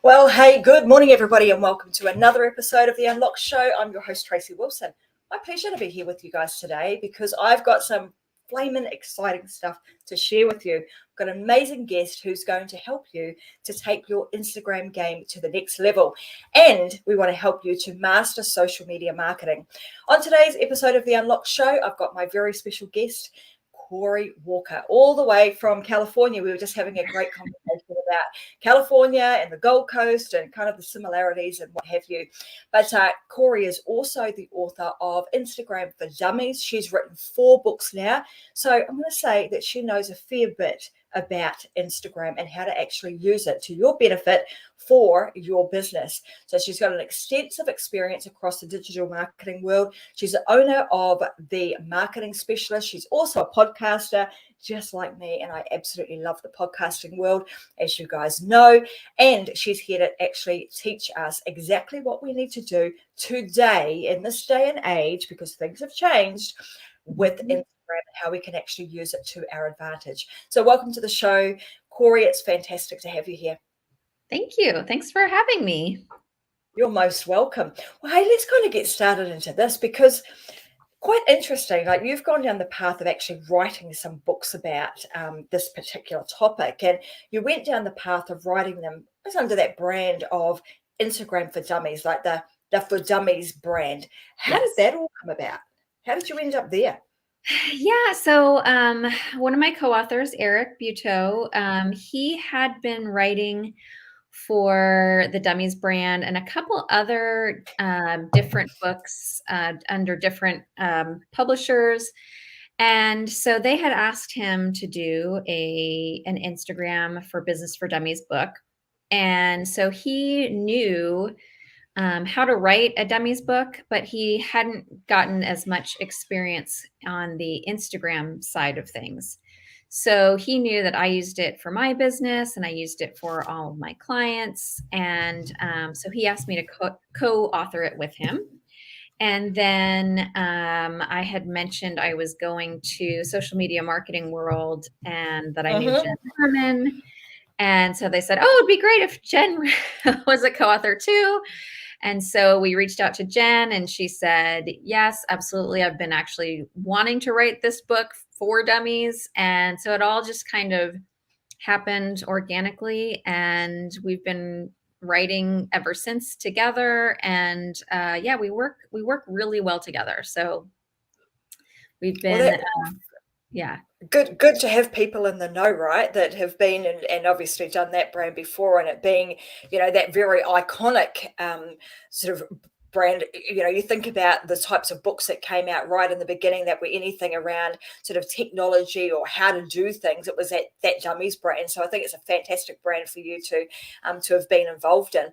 Well, hey, good morning, everybody, and welcome to another episode of The Unlocked Show. I'm your host, Tracy Wilson. My pleasure to be here with you guys today because I've got some flaming exciting stuff to share with you. I've got an amazing guest who's going to help you to take your Instagram game to the next level. And we want to help you to master social media marketing. On today's episode of The Unlocked Show, I've got my very special guest, Corey Walker, all the way from California. We were just having a great conversation about California and the Gold Coast and kind of the similarities and what have you. But Corey is also the author of Instagram for Dummies. She's written 4 books now. So I'm going to say that she knows a fair bit about Instagram and how to actually use it to your benefit for your business. So she's got an extensive experience across the digital marketing world. She's the owner of The Marketing Specialist. She's also a podcaster, just like me, and I absolutely love the podcasting world, as you guys know. And she's here to actually teach us exactly what we need to do today in this day and age, because things have changed with Instagram and how we can actually use it to our advantage. So welcome to the show, Corey. It's fantastic to have you here. Thank you. Thanks for having me. You're most welcome. Well, hey, let's kind of get started into this because quite interesting. Like, you've gone down the path of actually writing some books about this particular topic, and you went down the path of writing them under that brand of Instagram for Dummies, like the For Dummies brand. How did that all come about? How did you end up there? Yeah, so one of my co-authors, Eric Buteau, he had been writing for the Dummies brand and a couple other different books under different publishers. And so they had asked him to do an Instagram for Business for Dummies book. And so he knew how to write a Dummies book, but he hadn't gotten as much experience on the Instagram side of things. So he knew that I used it for my business and I used it for all of my clients. And so he asked me to co-author it with him. And then I had mentioned I was going to Social Media Marketing World and that I knew Jen Herman. And so they said, oh, it'd be great if Jen was a co-author too. And so we reached out to Jen and she said, yes, absolutely. I've been actually wanting to write this book for Dummies. And so it all just kind of happened organically. And we've been writing ever since together. And yeah, we work really well together. So we've been, yeah. Good to have people in the know, right, that have been and obviously done that brand before, and it being, that very iconic sort of brand. You think about the types of books that came out right in the beginning that were anything around sort of technology or how to do things. It was that Dummies brand. So I think it's a fantastic brand for you to have been involved in,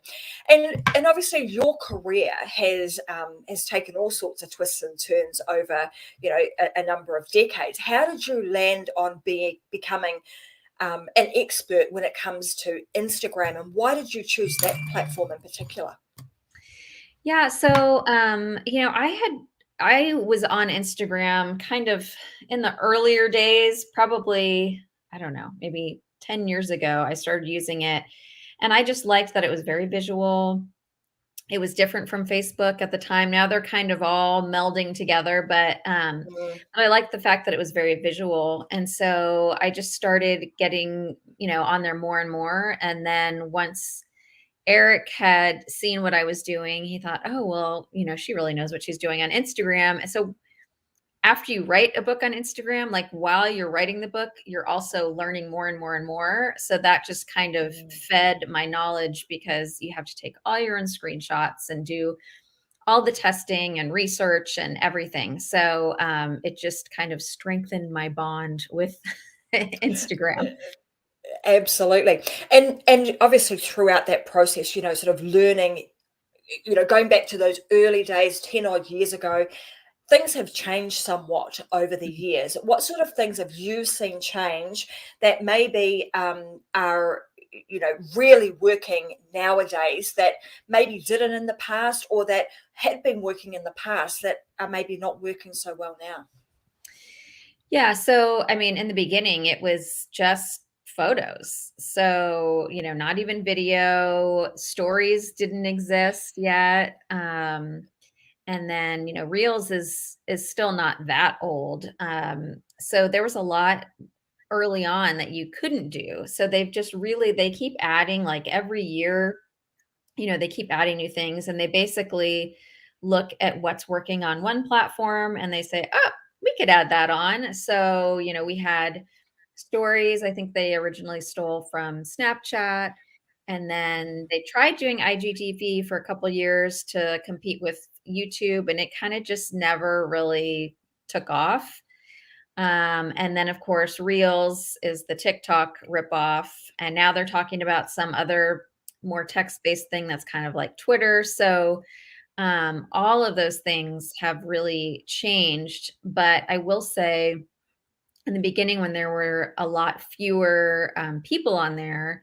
and obviously your career has taken all sorts of twists and turns over a number of decades. How did you land on becoming an expert when it comes to Instagram, and why did you choose that platform in particular? Yeah, so I was on Instagram kind of in the earlier days, probably, I don't know, maybe 10 years ago. I started using it and I just liked that it was very visual. It was different from Facebook at the time. Now they're kind of all melding together, but I liked the fact that it was very visual. And so I just started getting, on there more and more. And then once Eric had seen what I was doing, he thought, oh, well, she really knows what she's doing on Instagram. And so after you write a book on Instagram, like while you're writing the book, you're also learning more and more and more. So that just kind of fed my knowledge because you have to take all your own screenshots and do all the testing and research and everything. So it just kind of strengthened my bond with Instagram. Absolutely. And obviously throughout that process, sort of learning, going back to those early days, 10 odd years ago, things have changed somewhat over the years. What sort of things have you seen change that maybe are really working nowadays that maybe didn't in the past, or that had been working in the past that are maybe not working so well now? Yeah. So, I mean, in the beginning, it was just photos. So, not even video. Stories didn't exist yet. And then, Reels is still not that old. So there was a lot early on that you couldn't do. So they keep adding, like, every year, they keep adding new things, and they basically look at what's working on one platform and they say, "Oh, we could add that on." So, we had stories. I think they originally stole from Snapchat, and then they tried doing IGTV for a couple years to compete with YouTube, and it kind of just never really took off. And then, of course, Reels is the TikTok ripoff. And now they're talking about some other more text-based thing that's kind of like Twitter. So all of those things have really changed. But I will say, in the beginning, when there were a lot fewer people on there,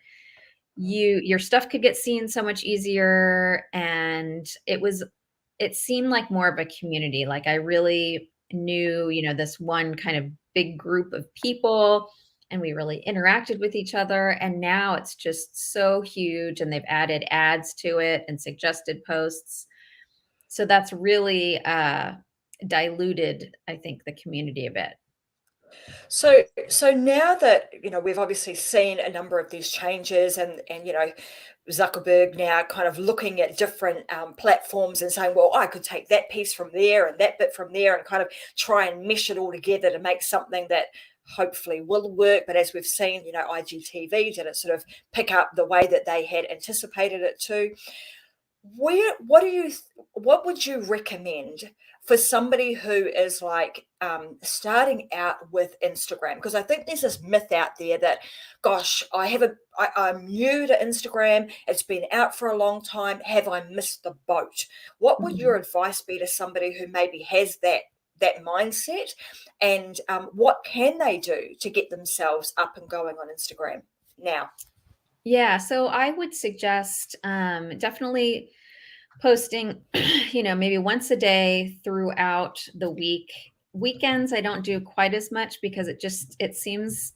your stuff could get seen so much easier, and it seemed like more of a community. Like, I really knew, this one kind of big group of people, and we really interacted with each other. And now it's just so huge, and they've added ads to it and suggested posts. So that's really diluted, I think, the community a bit. So now that we've obviously seen a number of these changes, and Zuckerberg now kind of looking at different platforms and saying, well, I could take that piece from there and that bit from there and kind of try and mesh it all together to make something that hopefully will work. But as we've seen, IGTV didn't sort of pick up the way that they had anticipated it to. What would you recommend for somebody who is like starting out with Instagram? Because I think there's this myth out there that, gosh, I'm new to Instagram, it's been out for a long time, have I missed the boat? What would your Mhm. advice be to somebody who maybe has that mindset, and what can they do to get themselves up and going on Instagram now? Yeah, so I would suggest definitely posting, maybe once a day throughout the week. Weekends, I don't do quite as much because it seems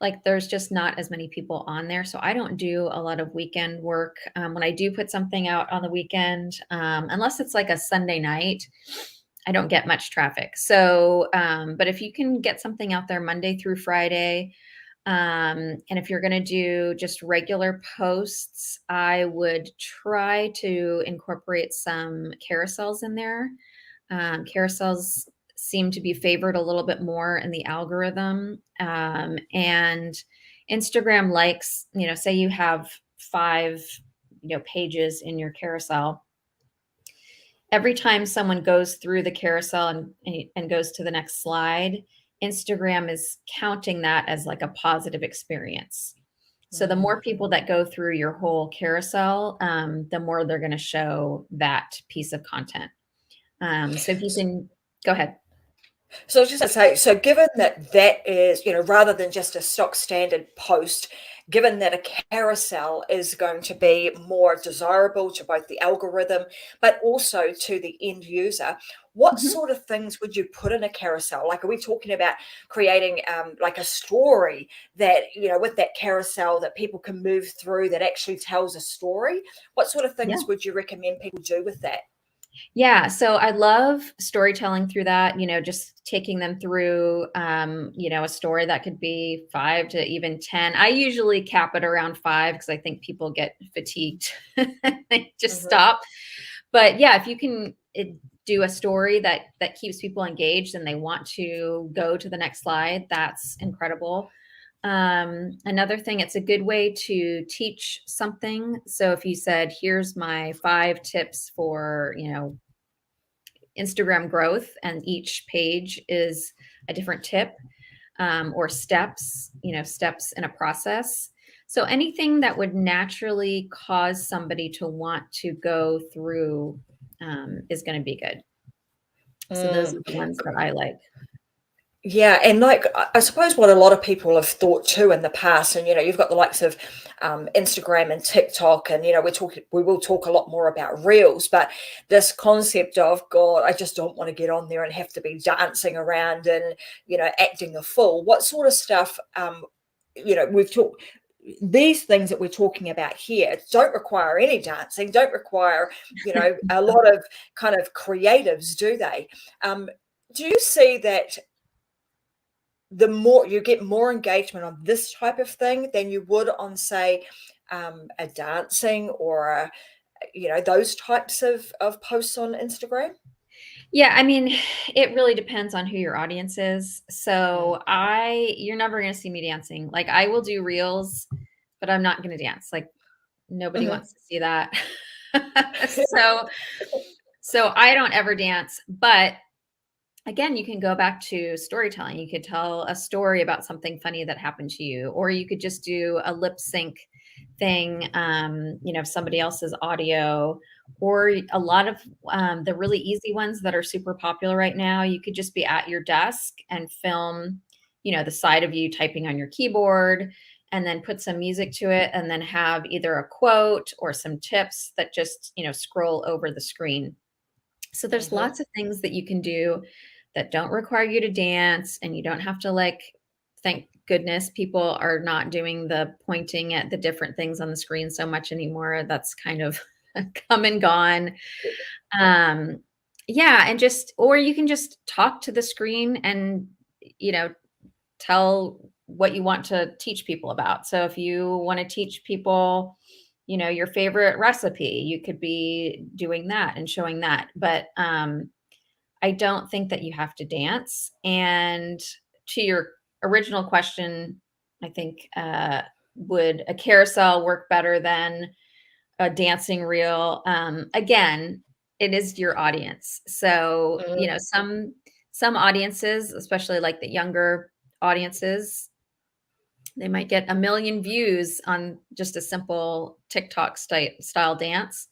like there's just not as many people on there. So I don't do a lot of weekend work. When I do put something out on the weekend, unless it's like a Sunday night, I don't get much traffic. So, but if you can get something out there Monday through Friday, and if you're going to do just regular posts, I would try to incorporate some carousels in there. Carousels seem to be favored a little bit more in the algorithm. And Instagram likes, say you have five, pages in your carousel. Every time someone goes through the carousel and goes to the next slide, Instagram is counting that as like a positive experience. So the more people that go through your whole carousel, the more they're going to show that piece of content. So if you can go ahead. So I was just going to say, so given that is, rather than just a stock standard post, given that a carousel is going to be more desirable to both the algorithm, but also to the end user, what Mhm. sort of things would you put in a carousel? Like, are we talking about creating like a story that, with that carousel that people can move through that actually tells a story? What sort of Yeah. things would you recommend people do with that? Yeah, so I love storytelling through that, just taking them through, a story that could be 5 to even 10. I usually cap it around 5 because I think people get fatigued. They just Hmm. stop. But yeah, if you can do a story that keeps people engaged and they want to go to the next slide, that's incredible. Another thing, it's a good way to teach something. So if you said, here's my 5 tips for, Instagram growth, and each page is a different tip, or steps, steps in a process. So anything that would naturally cause somebody to want to go through is going to be good. So those Mm. are the ones that I like. Yeah, and like I suppose what a lot of people have thought too in the past, and you've got the likes of Instagram and TikTok, and we will talk a lot more about Reels, but this concept of, God, I just don't want to get on there and have to be dancing around and acting a fool. What sort of stuff we've talked, these things that we're talking about here don't require any dancing, don't require, a lot of kind of creatives, do they? Do you see that the more you get more engagement on this type of thing than you would on, say, a dancing or those types of posts on Instagram? Yeah, I mean, it really depends on who your audience is. Mm. So you're never going to see me dancing. Like I will do reels, but I'm not going to dance. Like nobody Mhm. wants to see that. so, so I don't ever dance, but again, you can go back to storytelling. You could tell a story about something funny that happened to you, or you could just do a lip sync thing, somebody else's audio, or a lot of the really easy ones that are super popular right now. You could just be at your desk and film, the side of you typing on your keyboard, and then put some music to it, and then have either a quote or some tips that just, scroll over the screen. So there's Mhm. lots of things that you can do that don't require you to dance, and you don't have to thank goodness people are not doing the pointing at the different things on the screen so much anymore. That's kind of come and gone. Um, yeah, and or you can just talk to the screen and, you know, tell what you want to teach people about. So if you want to teach people, your favorite recipe, you could be doing that and showing that. But I don't think that you have to dance. And to your original question, I think would a carousel work better than a dancing reel? Again, it is your audience. So, Mhm. some audiences, especially like the younger audiences, they might get a million views on just a simple TikTok style dance.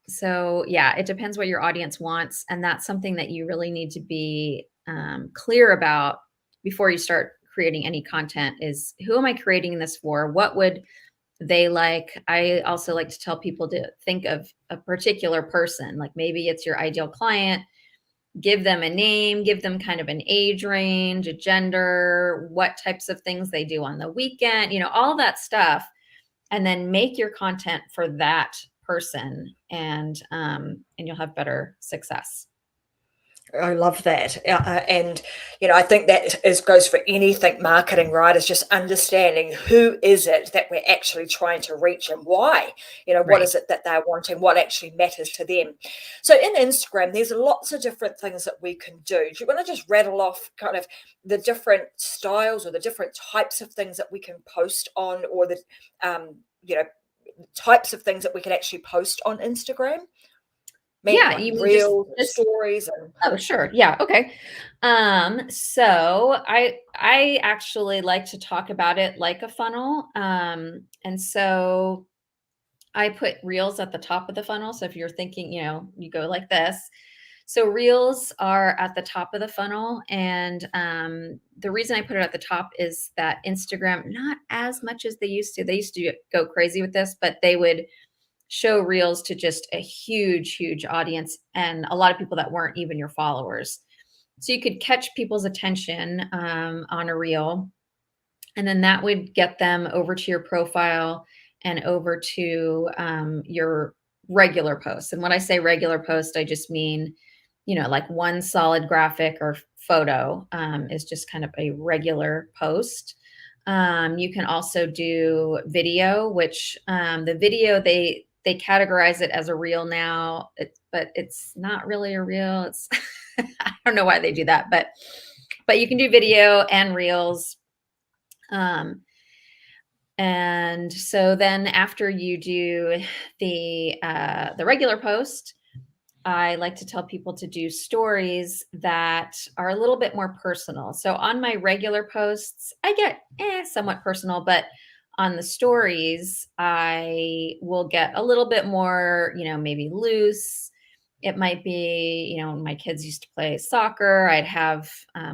So yeah, it depends what your audience wants. And that's something that you really need to be clear about before you start creating any content is who am I creating this for? What would they like? I also like to tell people to think of a particular person, like maybe it's your ideal client, give them a name, give them kind of an age range, a gender, what types of things they do on the weekend, all that stuff, and then make your content for that person, and you'll have better success. I love that. And, I think that goes for anything marketing, right? Is just understanding who is it that we're actually trying to reach and why, what Right. is it that they're wanting, what actually matters to them. So in Instagram, there's lots of different things that we can do. Do you want to just rattle off kind of the different styles or the different types of things that we can post on, or the, you know, types of things that we can actually post on Instagram? Yeah, Like you mean reels and just stories and oh, sure. Yeah, okay. So I actually like to talk about it like a funnel. And so I put reels at the top of the funnel. So if you're thinking, you go like this. So reels are at the top of the funnel. And the reason I put it at the top is that Instagram, not as much as they used to go crazy with this, but they would show reels to just a huge, huge audience and a lot of people that weren't even your followers. So you could catch people's attention on a reel, and then that would get them over to your profile and over to your regular posts. And when I say regular post, I just mean, like one solid graphic or photo is just kind of a regular post. You can also do video, which the video they categorize it as a reel now, but it's not really a reel. It's I don't know why they do that, but you can do video and reels. Um, and so then after you do the regular post, I like to tell people to do stories that are a little bit more personal. So on my regular posts, I get somewhat personal, but on the stories, I will get a little bit more, maybe loose. It might be, when my kids used to play soccer, I'd have a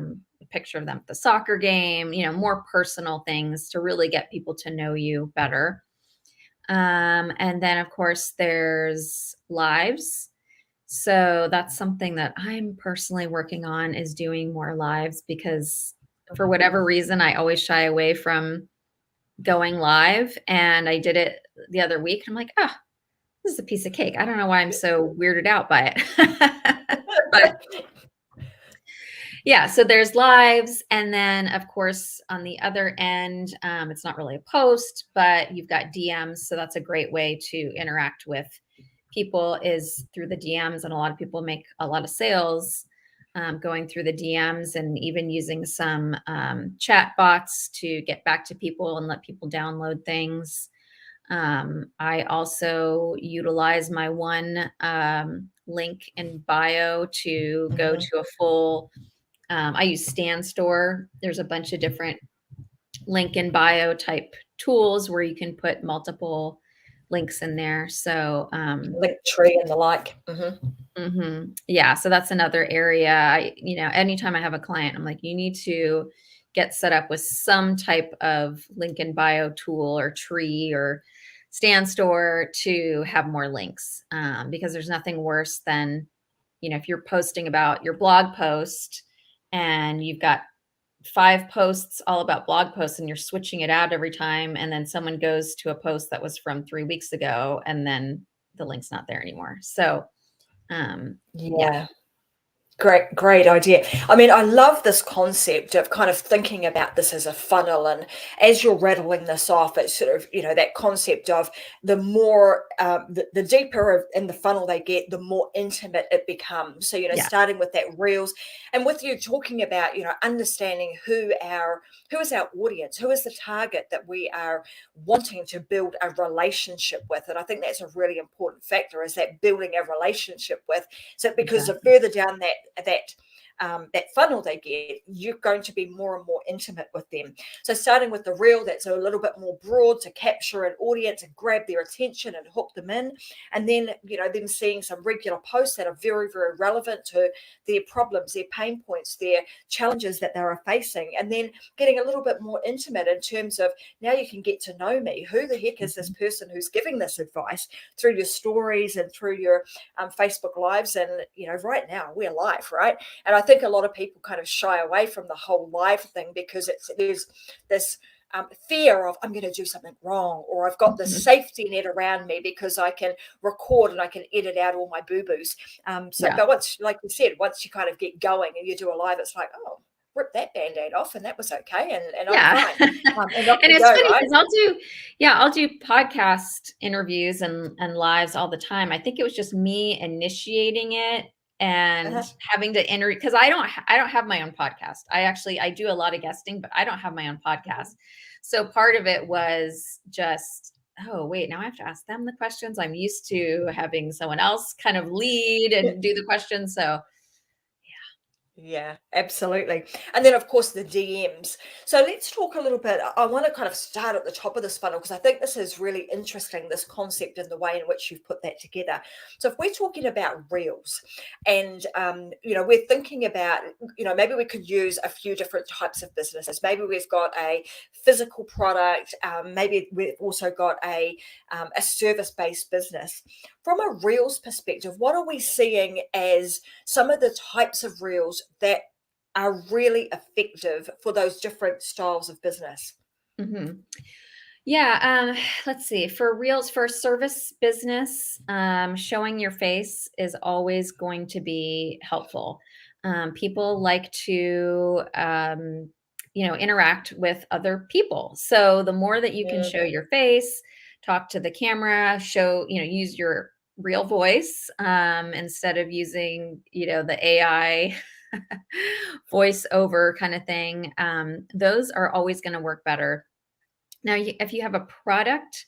picture of them at the soccer game, more personal things to really get people to know you better. And then, of course, there's lives. So that's something that I'm personally working on is doing more lives because for whatever reason, I always shy away from going live. And I did it the other week. I'm like, oh, this is a piece of cake. I don't know why I'm so weirded out by it. But yeah, so there's lives. And then, of course, on the other end, it's not really a post, but you've got DMs. So that's a great way to interact with people is through the DMs. And a lot of people make a lot of sales going through the DMs and even using some chat bots to get back to people and let people download things. I also utilize my one link in bio to go to a full I use Stand Store. There's a bunch of different link in bio type tools where you can put multiple links in there. So, link tree and the like. yeah, so that's another area. Anytime I have a client, I'm like, you need to get set up with some type of link in bio tool or tree or Stand Store to have more links, because there's nothing worse than, if you're posting about your blog post and you've got 5 posts all about blog posts and you're switching it out every time, and then someone goes to a post that was from 3 weeks ago and then the link's not there anymore. So, yeah. Yeah. Great idea. I mean, I love this concept of kind of thinking about this as a funnel. And as you're rattling this off, it's sort of, that concept of the more, the deeper in the funnel they get, the more intimate it becomes. So, Yeah. starting with that reels and with you talking about, understanding who is our audience, who is the target that we are wanting to build a relationship with. And I think that's a really important factor, is that building a relationship with. So because the further down that funnel they get, you're going to be more and more intimate with them. So starting with the reel, that's a little bit more broad to capture an audience and grab their attention and hook them in. And then, them seeing some regular posts that are very, very relevant to their problems, their pain points, their challenges that they are facing. And then getting a little bit more intimate in terms of, now you can get to know me. Who the heck is this person who's giving this advice, through your stories and through your Facebook lives? And, right now we're live, right? And I think a lot of people kind of shy away from the whole live thing because there's this fear of, I'm going to do something wrong, or I've got this safety net around me because I can record and I can edit out all my boo-boos. But once, like you said, once you kind of get going and you do a live, it's like, oh, rip that band-aid off and that was okay, and I'm fine. And it's funny because I'll do podcast interviews and lives all the time. I think it was just me initiating it and having to enter, because I don't have my own podcast. I do a lot of guesting, but I don't have my own podcast. So part of it was just, oh wait, now I have to ask them the questions. I'm used to having someone else kind of lead and do the questions. So yeah, absolutely. And then, of course, the DMs. So let's talk a little bit. I want to kind of start at the top of this funnel because I think this is really interesting, this concept and the way in which you've put that together. So if we're talking about reels and, we're thinking about, maybe we could use a few different types of businesses. Maybe we've got a physical product. Maybe we've also got a service-based business. From a reels perspective, what are we seeing as some of the types of reels that are really effective for those different styles of business? Yeah, let's see. For reels, for service business, showing your face is always going to be helpful. People like to, interact with other people. So the more that you can show your face, talk to the camera, use your real voice instead of using, the AI voice over kind of thing. Those are always going to work better. Now, if you have a product,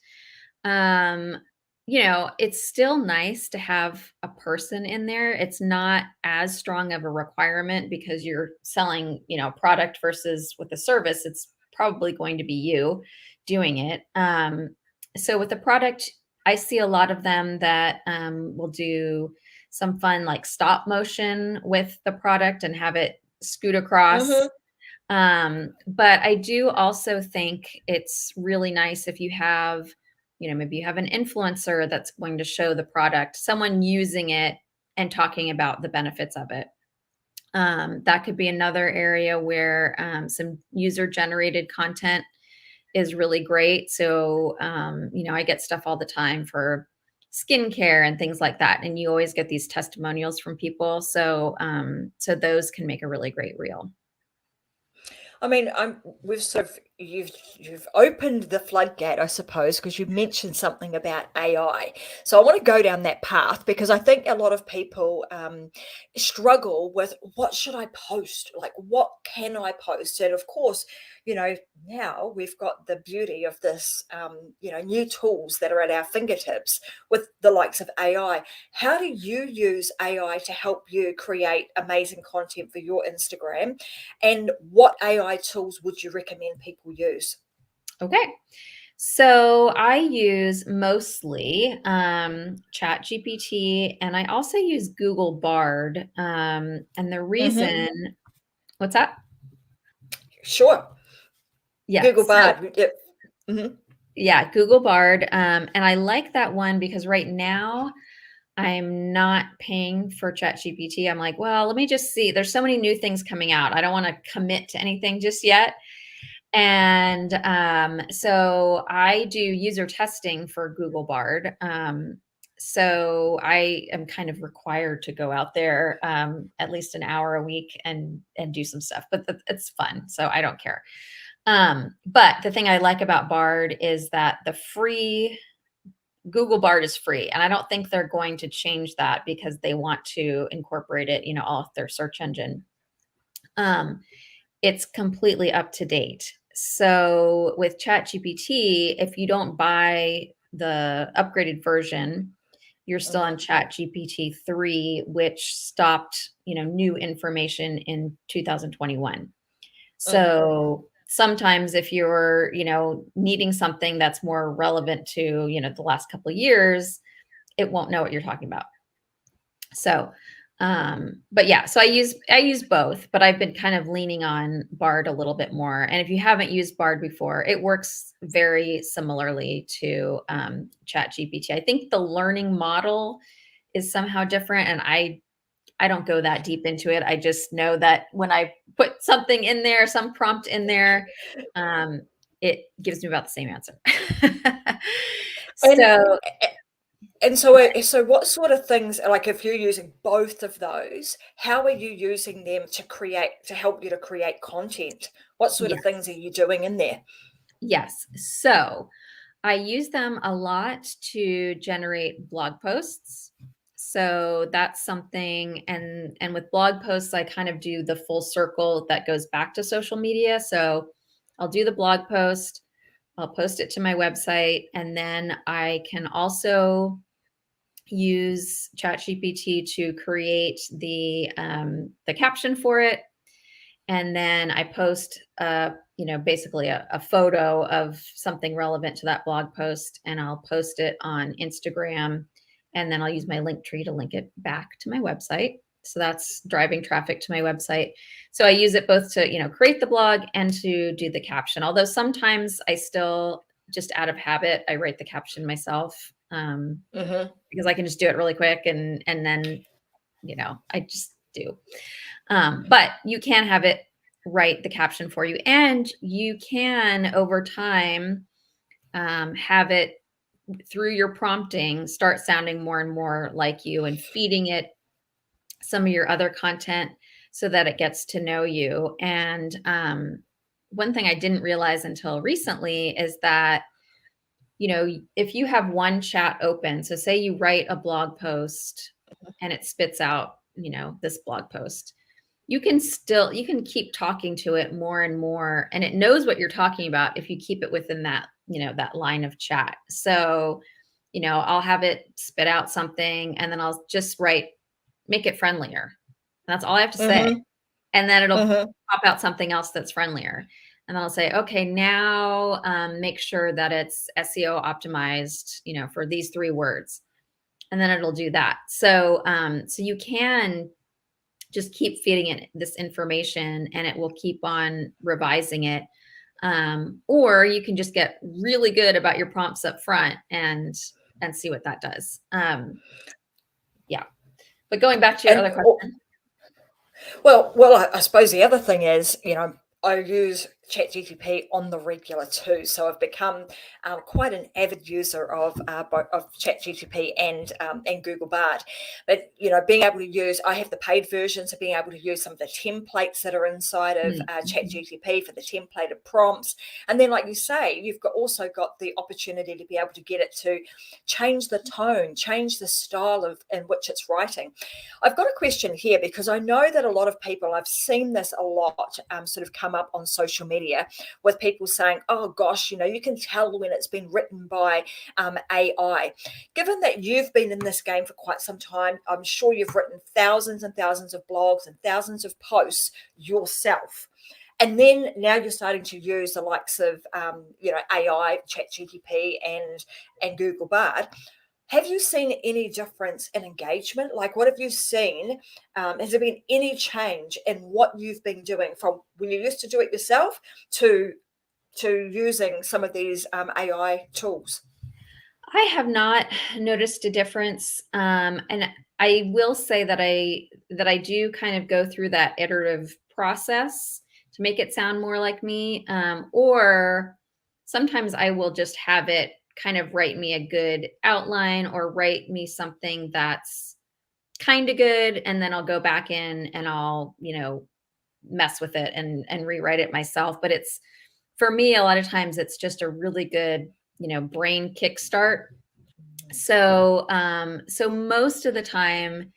it's still nice to have a person in there. It's not as strong of a requirement because you're selling, product versus with a service. It's probably going to be you doing it. So with the product, I see a lot of them that will do some fun like stop motion with the product and have it scoot across. But I do also think it's really nice if you have, maybe you have an influencer that's going to show the product, someone using it and talking about the benefits of it. That could be another area where some user-generated content is really great. So, I get stuff all the time for skincare and things like that, and you always get these testimonials from people. So those can make a really great reel. I mean, we've sort of you've opened the floodgate, I suppose, because you've mentioned something about AI. So I want to go down that path because I think a lot of people struggle with what should I post? Like, what can I post? And of course, now we've got the beauty of this, new tools that are at our fingertips with the likes of AI. How do you use AI to help you create amazing content for your Instagram? And what AI tools would you recommend people use? Okay. So I use mostly Chat GPT, and I also use Google Bard. And the Hmm. reason, what's that? Sure. Yeah. Google Bard. Yep. Hmm. Yeah, Google Bard. And I like that one because right now I'm not paying for ChatGPT. I'm like, well, let me just see. There's so many new things coming out. I don't want to commit to anything just yet. And so I do user testing for Google Bard. So I am kind of required to go out there at least an hour a week and do some stuff, but it's fun, so I don't care. But the thing I like about Bard is that the free Google Bard is free, and I don't think they're going to change that because they want to incorporate it, off their search engine. Um, it's completely up to date. So with ChatGPT, if you don't buy the upgraded version, you're still on Hmm. ChatGPT 3, which stopped, new information in 2021. Hmm. So sometimes if you're, needing something that's more relevant to, the last couple of years, it won't know what you're talking about. So, but yeah, so I use both, but I've been kind of leaning on Bard a little bit more. And if you haven't used Bard before, it works very similarly to ChatGPT. I think the learning model is somehow different, and I don't go that deep into it. I just know that when I put something in there, some prompt in there, um, it gives me about the same answer. And So, so what sort of things, like if you're using both of those, how are you using them to help you to create content? What sort of yes, things are you doing in there? yes. So I use them a lot to generate blog posts. So that's something, and with blog posts, I kind of do the full circle that goes back to social media. So I'll do the blog post, I'll post it to my website, and then I can also use ChatGPT to create the caption for it, and then I post basically a photo of something relevant to that blog post, and I'll post it on Instagram, and then I'll use my link tree to link it back to my website. So that's driving traffic to my website. So I use it both to create the blog and to do the caption, although sometimes I still, just out of habit, I write the caption myself, Hmm. because I can just do it really quick, and then I just do. But you can have it write the caption for you, and you can over time have it, through your prompting, start sounding more and more like you and feeding it some of your other content so that it gets to know you. And one thing I didn't realize until recently is that if you have one chat open, so say you write a blog post and it spits out, this blog post, you can keep talking to it more and more, and it knows what you're talking about if you keep it within that line of chat. So, I'll have it spit out something, and then I'll just make it friendlier. That's all I have to say. Hmm. And then it'll Hmm. pop out something else that's friendlier. And I'll say, okay, now make sure that it's SEO optimized, for these 3 words. And then it'll do that. So you can just keep feeding it this information, and it will keep on revising it. Or you can just get really good about your prompts up front and see what that does. Yeah. But going back to your And other question. Well, I suppose the other thing is, I use ChatGPT on the regular too, so I've become quite an avid user of ChatGPT and Google Bard. But being able to use, I have the paid version, so being able to use some of the templates that are inside of Mm-hmm. ChatGPT for the templated prompts, and then, like you say, you've also got the opportunity to be able to get it to change the tone, change the style of in which it's writing. I've got a question here because I know that a lot of people, I've seen this a lot, sort of come up on social media with people saying, oh gosh, you can tell when it's been written by AI. Given that you've been in this game for quite some time, I'm sure you've written thousands and thousands of blogs and thousands of posts yourself. And then now you're starting to use the likes of, AI, ChatGPT, and Google Bard. Have you seen any difference in engagement? Like, what have you seen? Has there been any change in what you've been doing from when you used to do it yourself to using some of these AI tools? I have not noticed a difference, and I will say that I do kind of go through that iterative process to make it sound more like me, or sometimes I will just have it kind of write me a good outline or write me something that's kind of good, and then I'll go back in and I'll mess with it and rewrite it myself. But it's for me a lot of times it's just a really good brain kickstart. So most of the time,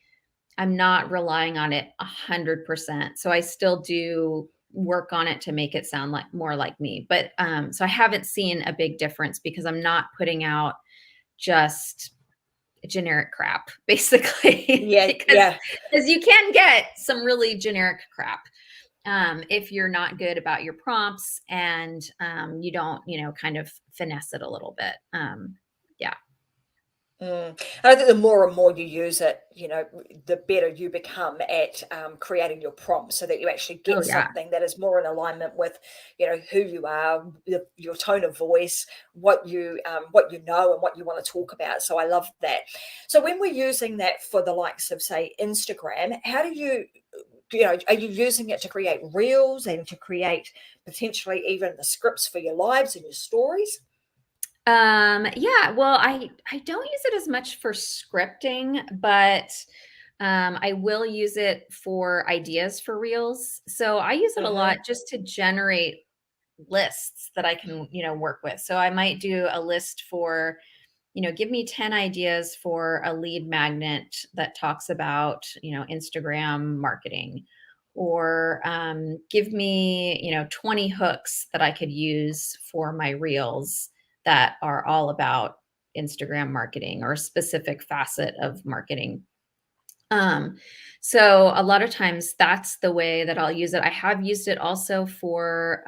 I'm not relying on it 100%. So I still do work on it to make it sound like more like me. But so I haven't seen a big difference because I'm not putting out just generic crap, basically, Yeah, yeah. because you can get some really generic crap if you're not good about your prompts and you don't, kind of finesse it a little bit. Yeah. Mm. I think the more and more you use it, the better you become at creating your prompt so that you actually Oh get yeah. something that is more in alignment with, who you are, your tone of voice, what you know and what you want to talk about. So I love that. So when we're using that for the likes of, say, Instagram, how do are you using it to create reels and to create potentially even the scripts for your lives and your stories? Yeah, well, I don't use it as much for scripting, but I will use it for ideas for reels. So I use it a lot Hmm. just to generate lists that I can, work with. So I might do a list for, give me 10 ideas for a lead magnet that talks about, Instagram marketing, or give me, 20 hooks that I could use for my reels that are all about Instagram marketing or a specific facet of marketing. Um, so a lot of times that's the way that I'll use it. I have used it also for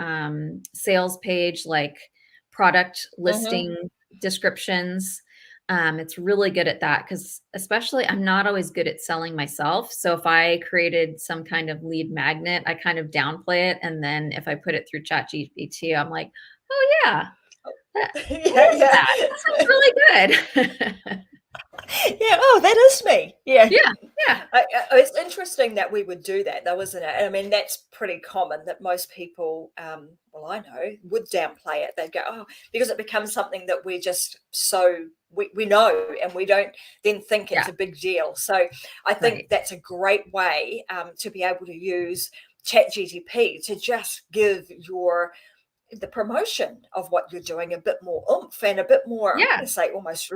sales page, like product Hmm. listing descriptions. It's really good at that because, especially, I'm not always good at selling myself. So if I created some kind of lead magnet, I kind of downplay it. And then if I put it through ChatGPT, I'm like, oh, yeah, who Yeah, is yeah. that? That sounds really good. Yeah, oh, that is me. Yeah. Yeah. Yeah. It's interesting that we would do that, though, isn't it? I mean, that's pretty common that most people, well, I know, would downplay it. They'd go, oh, because it becomes something that we're just we know and we don't then think it's Yeah. a big deal. So I think Right. that's a great way to be able to use ChatGTP to just give the promotion of what you're doing a bit more oomph and a bit more, I'm Yeah. going to say almost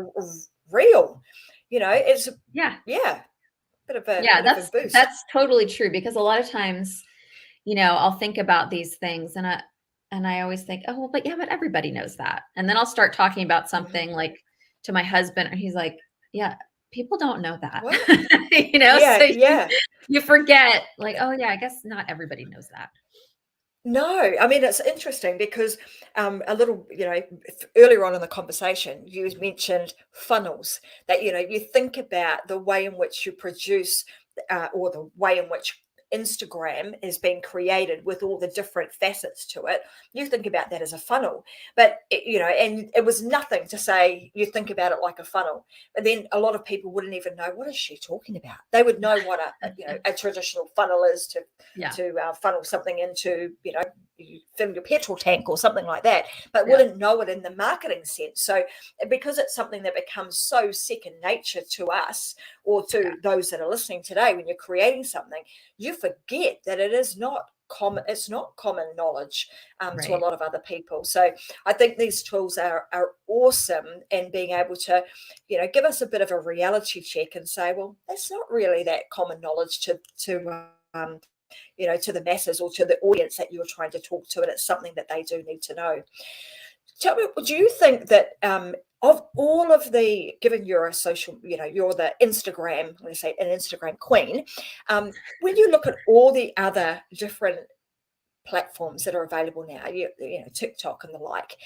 real. It's Yeah. yeah, Yeah, bit of a boost. that's totally true because a lot of times, I'll think about these things and I always think, "Oh, well, but yeah, but everybody knows that." And then I'll start talking about Mhm. something like to my husband and he's like, "Yeah, people don't know that." What? So Yeah, you yeah. you forget like, "Oh yeah, I guess not everybody knows that." No, I mean, it's interesting because a little, earlier on in the conversation, you mentioned funnels that, you think about the way in which you produce or the way in which Instagram is being created with all the different facets to it, you think about that as a funnel. But and it was nothing to say you think about it like a funnel. But then a lot of people wouldn't even know, what is she talking about? They would know what a traditional funnel is to funnel something into, you fill your petrol tank or something like that, but wouldn't know it in the marketing sense. So because it's something that becomes so second nature to us, or to those that are listening today, when you're creating something, you forget that it is not common. It's not common knowledge to a lot of other people. So I think these tools are awesome, and being able to, give us a bit of a reality check and say, well, that's not really that common knowledge to to the masses or to the audience that you're trying to talk to, and it's something that they do need to know. Tell me, do you think that of all of the, given you're a social, you're the Instagram, let's say an Instagram queen, when you look at all the other different platforms that are available now, TikTok and the like,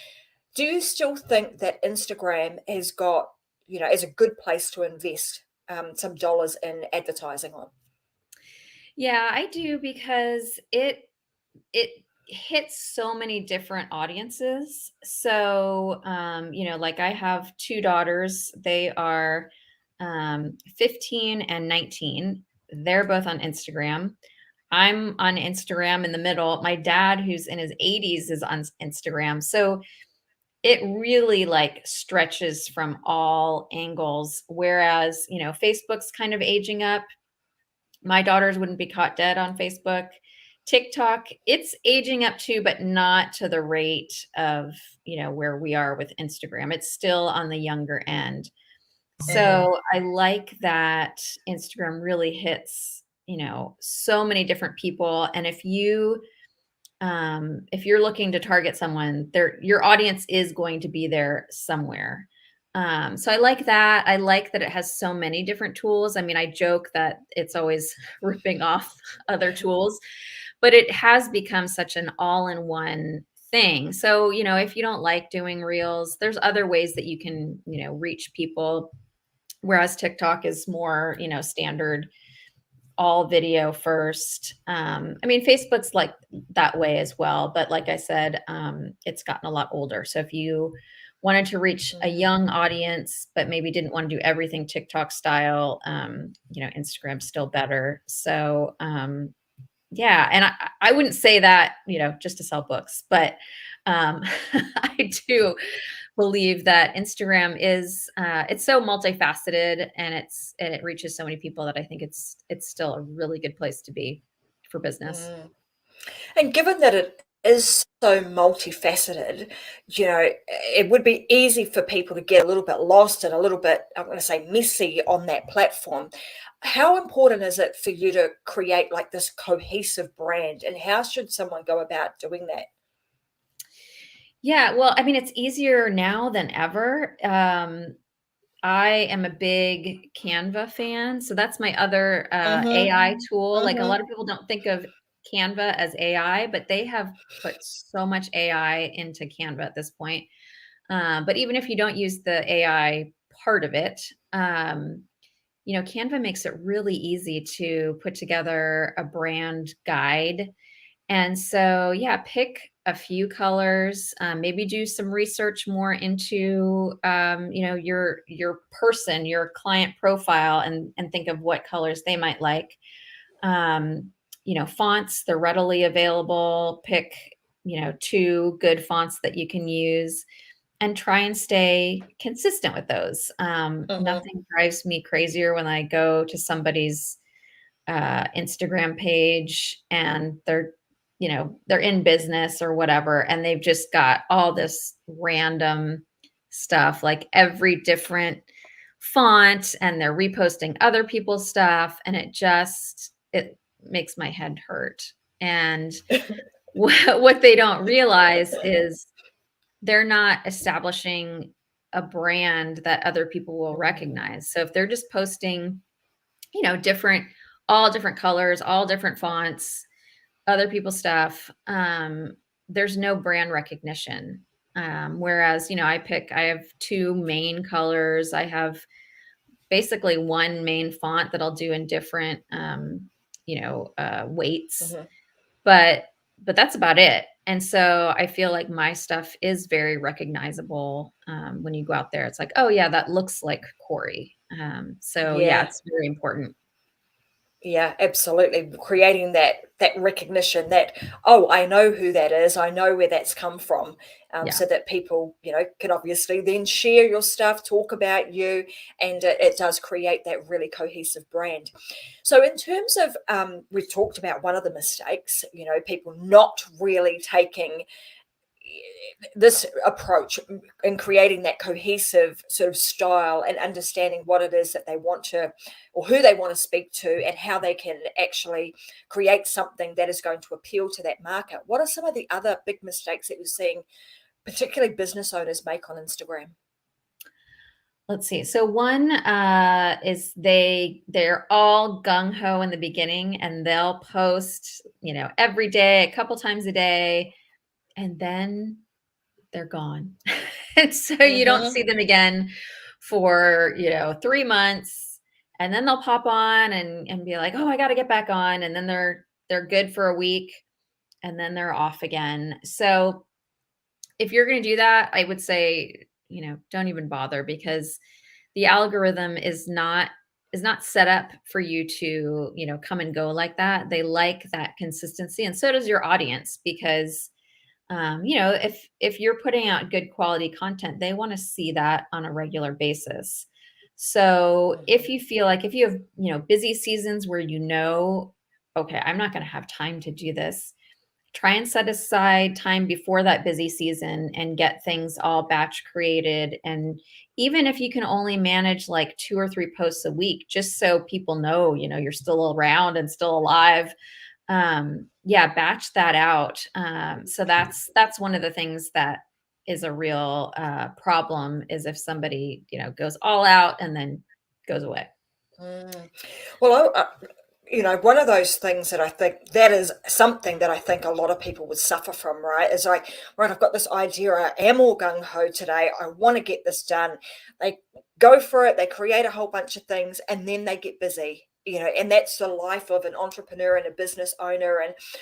do you still think that Instagram has got, is a good place to invest some dollars in advertising on? Yeah, I do, because it hits so many different audiences. So, like, I have two daughters. They are 15 and 19. They're both on Instagram. I'm on Instagram in the middle. My dad, who's in his 80s, is on Instagram. So it really like stretches from all angles. Whereas, Facebook's kind of aging up. My daughters wouldn't be caught dead on Facebook. TikTok, it's aging up too, but not to the rate of, where we are with Instagram. It's still on the younger end. So I like that Instagram really hits, so many different people. And if you're looking to target someone, your audience is going to be there somewhere. So I like that. I like that it has so many different tools. I mean, I joke that it's always ripping off other tools, but it has become such an all-in-one thing. So, if you don't like doing reels, there's other ways that you can, reach people. Whereas TikTok is more, standard, all video first. I mean, Facebook's like that way as well, but like I said, it's gotten a lot older. So if you wanted to reach a young audience, but maybe didn't want to do everything TikTok style, Instagram's still better. So, yeah. And I wouldn't say that, just to sell books, but I do believe that Instagram is it's so multifaceted, and it reaches so many people that I think it's still a really good place to be for business. And given that it is so multifaceted, it would be easy for people to get a little bit lost and a little bit, I'm going to say, messy on that platform. How important is it for you to create like this cohesive brand, and how should someone go about doing that? Yeah, well, I mean, it's easier now than ever. I am a big Canva fan, so that's my other Mm-hmm. AI tool. Like, a Mm-hmm. lot of people don't think of Canva as AI, but they have put so much AI into Canva at this point. But even if you don't use the AI part of it, Canva makes it really easy to put together a brand guide. And so, yeah, pick a few colors, maybe do some research more into, your person, your client profile, and think of what colors they might like. Fonts, they're readily available. Pick, two good fonts that you can use, and try and stay consistent with those. Mm-hmm. Nothing drives me crazier when I go to somebody's Instagram page, and they're in business or whatever, and they've just got all this random stuff, like every different font, and they're reposting other people's stuff, and it makes my head hurt. And what they don't realize is they're not establishing a brand that other people will recognize. So if they're just posting, all different colors, all different fonts, other people's stuff, there's no brand recognition. Whereas, I have two main colors. I have basically one main font that I'll do in different weights, Mhm. but that's about it. And so I feel like my stuff is very recognizable. When you go out there, it's like, oh yeah, that looks like Corey. So yeah, Yeah. it's very important. Yeah, absolutely. Creating that recognition that, oh, I know who that is, I know where that's come from, Yeah. so that people, can obviously then share your stuff, talk about you, and it does create that really cohesive brand. So, in terms of, we've talked about one of the mistakes, people not really taking this approach in creating that cohesive sort of style and understanding what it is that they want to, or who they want to speak to, and how they can actually create something that is going to appeal to that market. What are some of the other big mistakes that you're seeing, particularly business owners, make on Instagram? Let's see. So one is they're all gung ho in the beginning, and they'll post, every day, a couple times a day, and then they're gone. And so you don't Mm-hmm. see them again for, 3 months, and then they'll pop on and be like, "Oh, I got to get back on." And then they're good for a week, and then they're off again. So if you're going to do that, I would say, don't even bother, because the algorithm is not set up for you to, come and go like that. They like that consistency, and so does your audience, because if you're putting out good quality content, they want to see that on a regular basis. So if Mm-hmm. you feel like, if you have, busy seasons where, okay, I'm not going to have time to do this, try and set aside time before that busy season and get things all batch created. And even if you can only manage like 2 or 3 posts a week, just so people know, you're still around and still alive. Yeah, batch that out. So that's one of the things that is a real problem, is if somebody, goes all out and then goes away. Mm. Well, one of those things that I think that is something that I think a lot of people would suffer from, right? Is like, right, I've got this idea, I am all gung ho today, I want to get this done. They go for it, they create a whole bunch of things, and then they get busy. And that's the life of an entrepreneur and a business owner,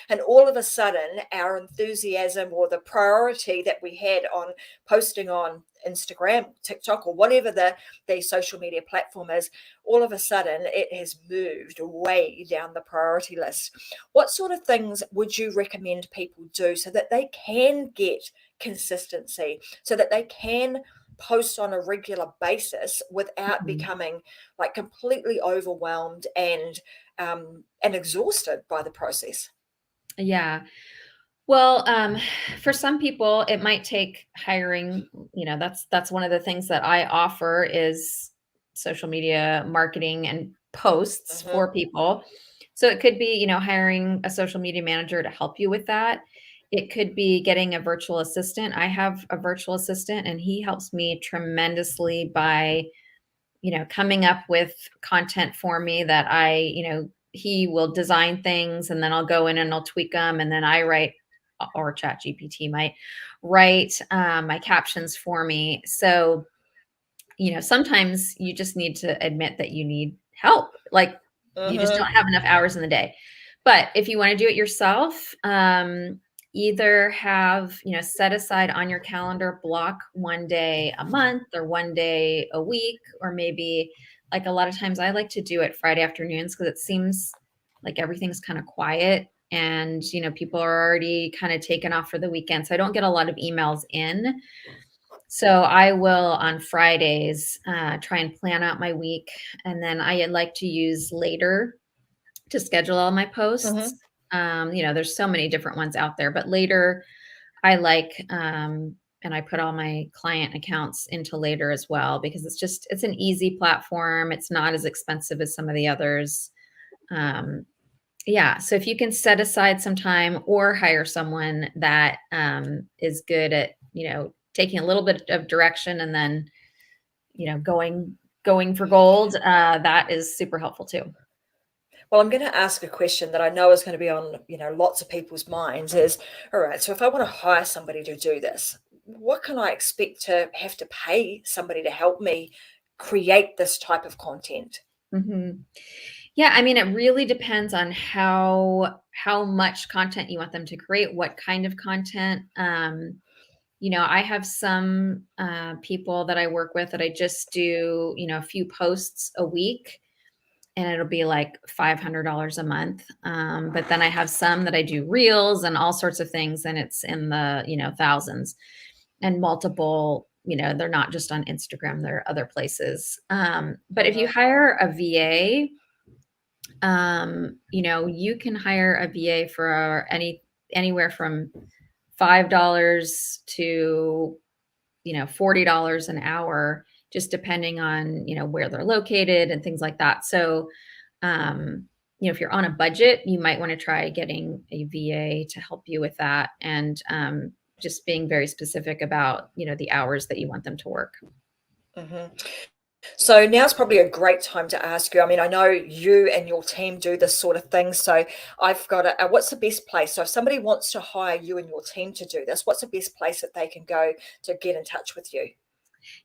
and all of a sudden, our enthusiasm or the priority that we had on posting on Instagram, TikTok, or whatever the social media platform is, all of a sudden it has moved way down the priority list. What sort of things would you recommend people do so that they can get consistency, so that they can post on a regular basis without Mhm. becoming like completely overwhelmed and exhausted by the process? Yeah. Well, for some people, it might take hiring. That's one of the things that I offer, is social media marketing and posts Hmm. for people. So it could be, hiring a social media manager to help you with that. It could be getting a virtual assistant. I have a virtual assistant, and he helps me tremendously by, coming up with content for me that he will design things, and then I'll go in and I'll tweak them, and then I write, or chat GPT might write my captions for me. So, sometimes you just need to admit that you need help. Like, you just don't Hmm. have enough hours in the day. But if you want to do it yourself, either have, set aside on your calendar, block one day a month or one day a week, or maybe, like, a lot of times I like to do it Friday afternoons, because it seems like everything's kind of quiet, and, people are already kind of taken off for the weekend. So I don't get a lot of emails in. So I will, on Fridays, try and plan out my week, and then I like to use Later to schedule all my posts. Hmm. There's so many different ones out there, but Later I like, and I put all my client accounts into Later as well, because it's an easy platform. It's not as expensive as some of the others. Um, yeah, so if you can set aside some time, or hire someone that is good at, taking a little bit of direction, and then, going for gold, that is super helpful too. Well, I'm going to ask a question that I know is going to be on, lots of people's minds is, all right, so if I want to hire somebody to do this, what can I expect to have to pay somebody to help me create this type of content? Mhm. Yeah, I mean, it really depends on how much content you want them to create, what kind of content. I have some people that I work with that I just do, a few posts a week, and it'll be like $500 a month. But then I have some that I do reels and all sorts of things, and it's in the, thousands, and multiple, they're not just on Instagram, they're other places. But if you Mhm. hire a VA, you can hire a VA for anywhere from $5 to, $40 an hour, just depending on, where they're located and things like that. So, if you're on a budget, you might want to try getting a VA to help you with that, and just being very specific about, the hours that you want them to work. Mhm. So now's probably a great time to ask you. I mean, I know you and your team do this sort of thing. So I've got what's the best place? So if somebody wants to hire you and your team to do this, what's the best place that they can go to get in touch with you?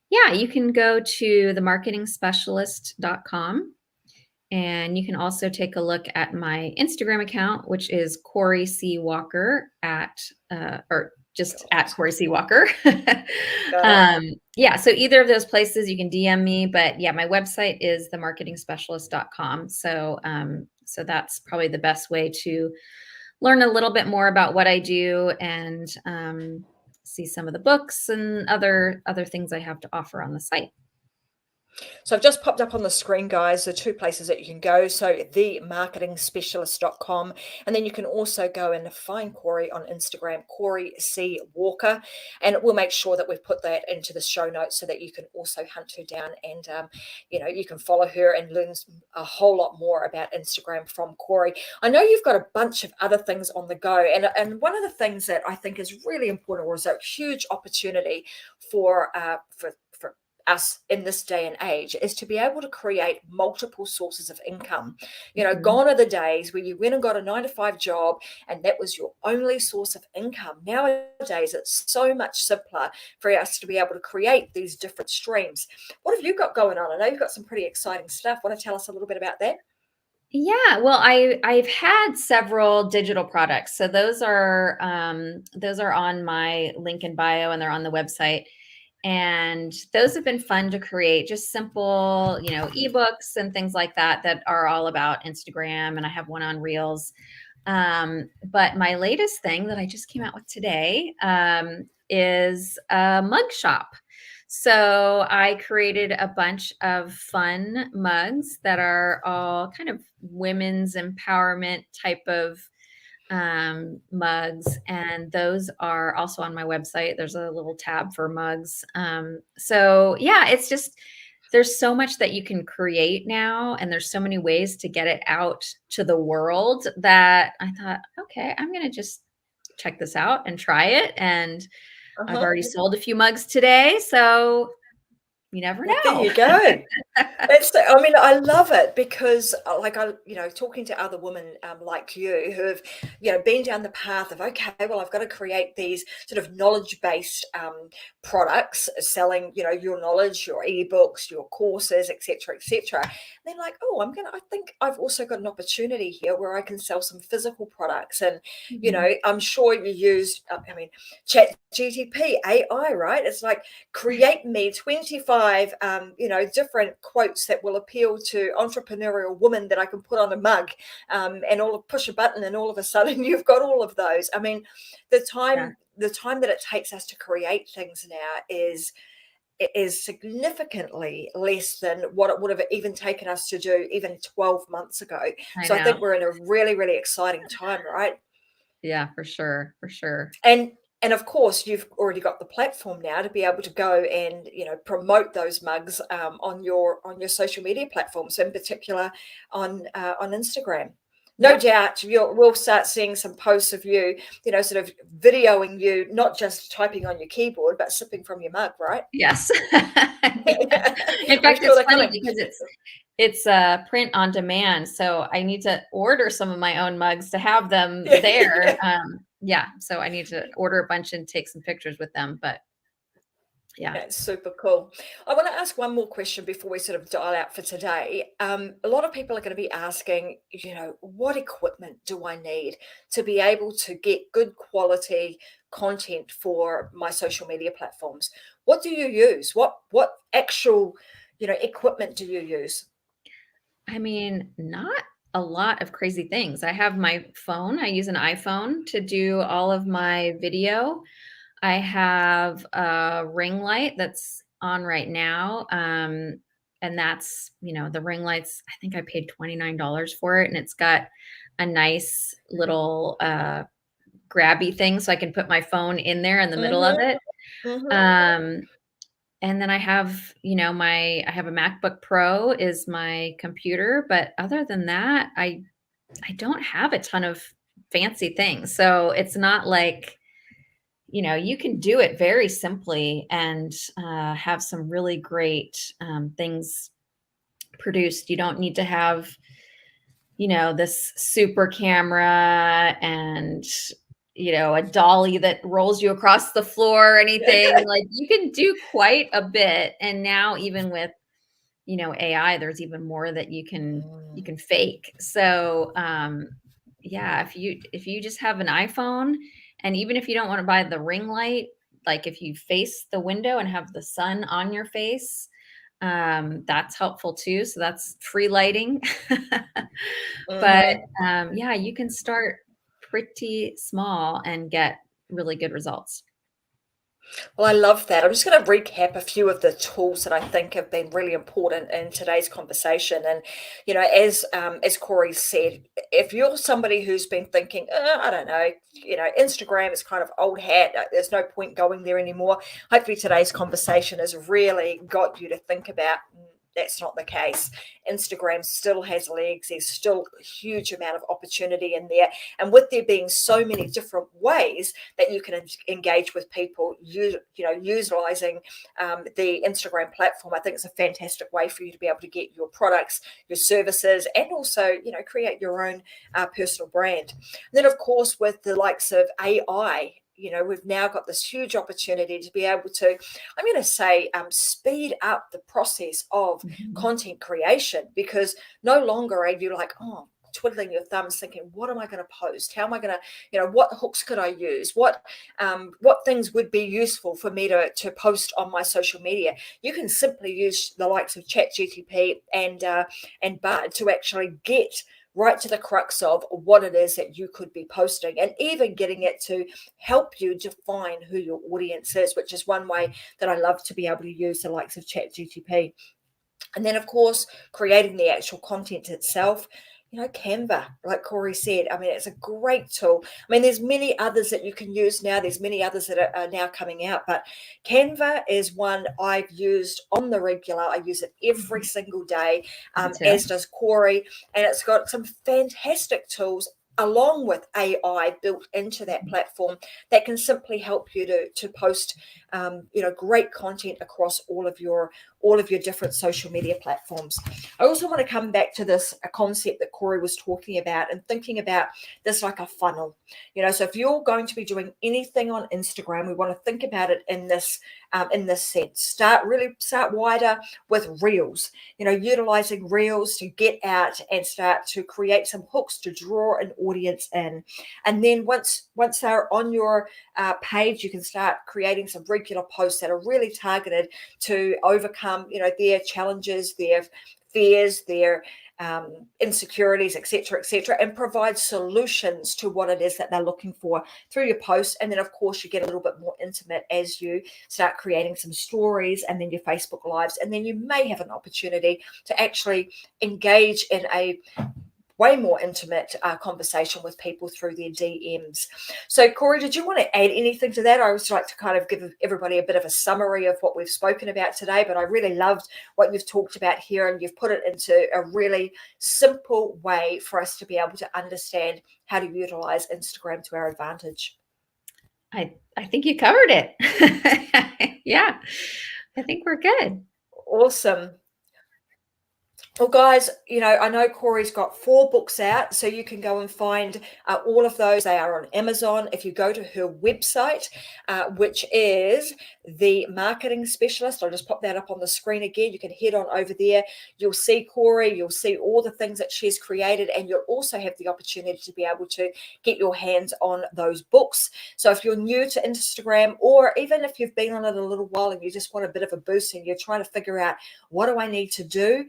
Yeah, you can go to themarketingspecialist.com. And you can also take a look at my Instagram account, which is Corey C. Walker or just Got at it. Corey C. Walker. Got it. Yeah, so either of those places you can DM me, but yeah, my website is themarketingspecialist.com. So that's probably the best way to learn a little bit more about what I do, and see some of the books and other things I have to offer on the site. So I've just popped up on the screen, guys, the two places that you can go. So themarketingspecialist.com. And then you can also go and find Corey on Instagram, Corey C. Walker. And we'll make sure that we've put that into the show notes so that you can also hunt her down, and, you can follow her and learn a whole lot more about Instagram from Corey. I know you've got a bunch of other things on the go. And one of the things that I think is really important, or is a huge opportunity for us in this day and age, is to be able to create multiple sources of income. Mhm. Gone are the days where you went and got a 9 to 5 job and that was your only source of income. Nowadays, it's so much simpler for us to be able to create these different streams. What have you got going on? I know you've got some pretty exciting stuff. Want to tell us a little bit about that? Yeah, well, I've had several digital products. So those are on my link in bio, and they're on the website. And those have been fun to create, just simple, ebooks and things like that that are all about Instagram. And I have one on Reels. But my latest thing that I just came out with today is a mug shop. So I created a bunch of fun mugs that are all kind of women's empowerment type of mugs, and those are also on my website. There's a little tab for mugs. So yeah, it's just there's so much that you can create now, and there's so many ways to get it out to the world that I thought, okay, I'm gonna just check this out and try it. And I've Uh-huh. already sold a few mugs today, so you never Well, there know. you go. I mean, I love it because, talking to other women like you who have, been down the path of, okay, well, I've got to create these sort of knowledge-based products, selling, your knowledge, your ebooks, your courses, etc., etc. Then like, oh, I think I've also got an opportunity here where I can sell some physical products. And, Mhm. I'm sure you use, Chat GTP, AI, right? It's like, create me 25 different quotes that will appeal to entrepreneurial women that I can put on a mug, and all push a button, and all of a sudden you've got all of those. I mean, the Yeah, time that it takes us to create things now is significantly less than what it would have even taken us to do even 12 months ago. I So I know. think we're in a really, really exciting time, right? Yeah, for sure, for sure. And of course, you've already got the platform now to be able to go and promote those mugs on your social media platforms, in particular on Instagram. No Yep. doubt we'll start seeing some posts of you, sort of videoing you, not just typing on your keyboard, but sipping from your mug, right? Yes. Yeah. In I'm fact, sure it's they're funny coming. because it's print on demand, so I need to order some of my own mugs to have them there. Yeah, so I need to order a bunch and take some pictures with them, but Yeah. That's super cool. I want to ask one more question before we sort of dial out for today. A lot of people are going to be asking, what equipment do I need to be able to get good quality content for my social media platforms? What do you use? What actual, equipment do you use? I mean, not a lot of crazy things. I have my phone. I use an iPhone to do all of my video. I have a ring light that's on right now. And that's, the ring lights, I think I paid $29 for it. And it's got a nice little grabby thing so I can put my phone in there in the middle of Mm-hmm. it. Mm-hmm. Um, and then I have, I have a MacBook Pro is my computer, but other than that, I don't have a ton of fancy things. So it's not like, you can do it very simply and have some really great things produced. You don't need to have, this super camera and, a dolly that rolls you across the floor or anything. Like you can do quite a bit. And now even with, AI, there's even more that you can fake. So yeah, if you just have an iPhone, and even if you don't want to buy the ring light, like if you face the window and have the sun on your face, that's helpful too. So that's free lighting. But Mm-hmm. yeah, you can start pretty small and get really good results. Well, I love that. I'm just going to recap a few of the tools that I think have been really important in today's conversation. And as Corey said, if you're somebody who's been thinking, I don't know, Instagram is kind of old hat. There's no point going there anymore. Hopefully, today's conversation has really got you to think about. That's not the case. Instagram still has legs. There's still a huge amount of opportunity in there. And with there being so many different ways that you can engage with people, utilizing the Instagram platform, I think it's a fantastic way for you to be able to get your products, your services, and also create your own personal brand. And then, of course, with the likes of AI. We've now got this huge opportunity to be able to, I'm going to say, speed up the process of Mhm. content creation, because no longer are you like, oh, twiddling your thumbs thinking, what am I going to post? How am I going to, what hooks could I use? What things would be useful for me to post on my social media? You can simply use the likes of ChatGTP and Bard to actually get right to the crux of what it is that you could be posting, and even getting it to help you define who your audience is, which is one way that I love to be able to use the likes of ChatGTP. And then, of course, creating the actual content itself. Canva, like Corey said, I mean, it's a great tool. I mean, there's many others that you can use now. There's many others that are now coming out, but Canva is one I've used on the regular. I use it every single day, Me too. as does Corey. And it's got some fantastic tools along with AI built into that platform that can simply help you to post, great content across all of your different social media platforms. I also want to come back to this a concept that Corey was talking about, and thinking about this like a funnel. So if you're going to be doing anything on Instagram, we want to think about it in this sense. Start wider with reels. Utilizing reels to get out and start to create some hooks to draw an audience in, and then once they're on your page, you can start creating some regular posts that are really targeted to overcome, their challenges, their fears, their insecurities, etc., and provide solutions to what it is that they're looking for through your posts. And then, of course, you get a little bit more intimate as you start creating some stories, and then your Facebook lives, and then you may have an opportunity to actually engage in a way more intimate conversation with people through their DMs. So, Corey, did you want to add anything to that? I always like to kind of give everybody a bit of a summary of what we've spoken about today, but I really loved what you've talked about here, and you've put it into a really simple way for us to be able to understand how to utilize Instagram to our advantage. I think you covered it. Yeah, I think we're good. Awesome. Well, guys, I know Corey's got 4 books out, so you can go and find all of those. They are on Amazon. If you go to her website, which is The Marketing Specialist, I'll just pop that up on the screen again. You can head on over there. You'll see Corey. You'll see all the things that she's created, and you'll also have the opportunity to be able to get your hands on those books. So if you're new to Instagram, or even if you've been on it a little while and you just want a bit of a boost and you're trying to figure out what do I need to do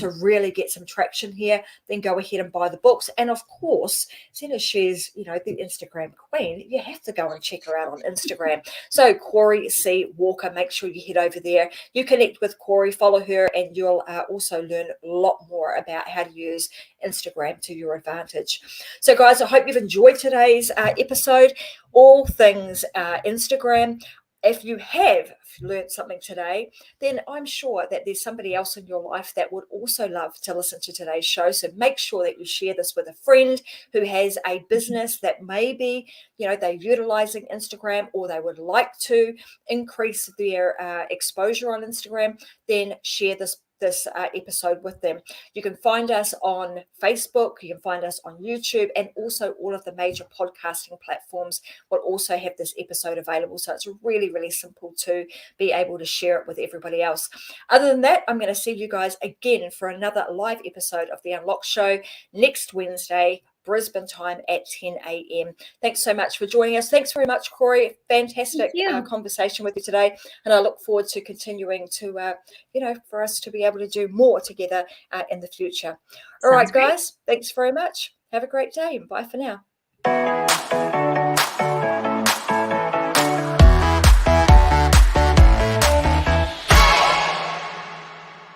to really get some traction here, then go ahead and buy the books. And of course, seeing as she's, the Instagram queen, you have to go and check her out on Instagram. So Corey C. Walker, make sure you head over there. You connect with Corey, follow her, and you'll also learn a lot more about how to use Instagram to your advantage. So guys, I hope you've enjoyed today's episode, all things Instagram. If you have learned something today, then I'm sure that there's somebody else in your life that would also love to listen to today's show. So make sure that you share this with a friend who has a business that maybe, they're utilizing Instagram, or they would like to increase their exposure on Instagram. Then share this episode with them. You can find us on Facebook, you can find us on YouTube, and also all of the major podcasting platforms will also have this episode available. So it's really, really simple to be able to share it with everybody else. Other than that, I'm going to see you guys again for another live episode of The Unlock Show next Wednesday, Brisbane time at 10 a.m. Thanks so much for joining us. Thanks very much, Corey. Fantastic conversation with you today. And I look forward to continuing to, for us to be able to do more together in the future. All right, guys. Thanks very much. Have a great day. Bye for now.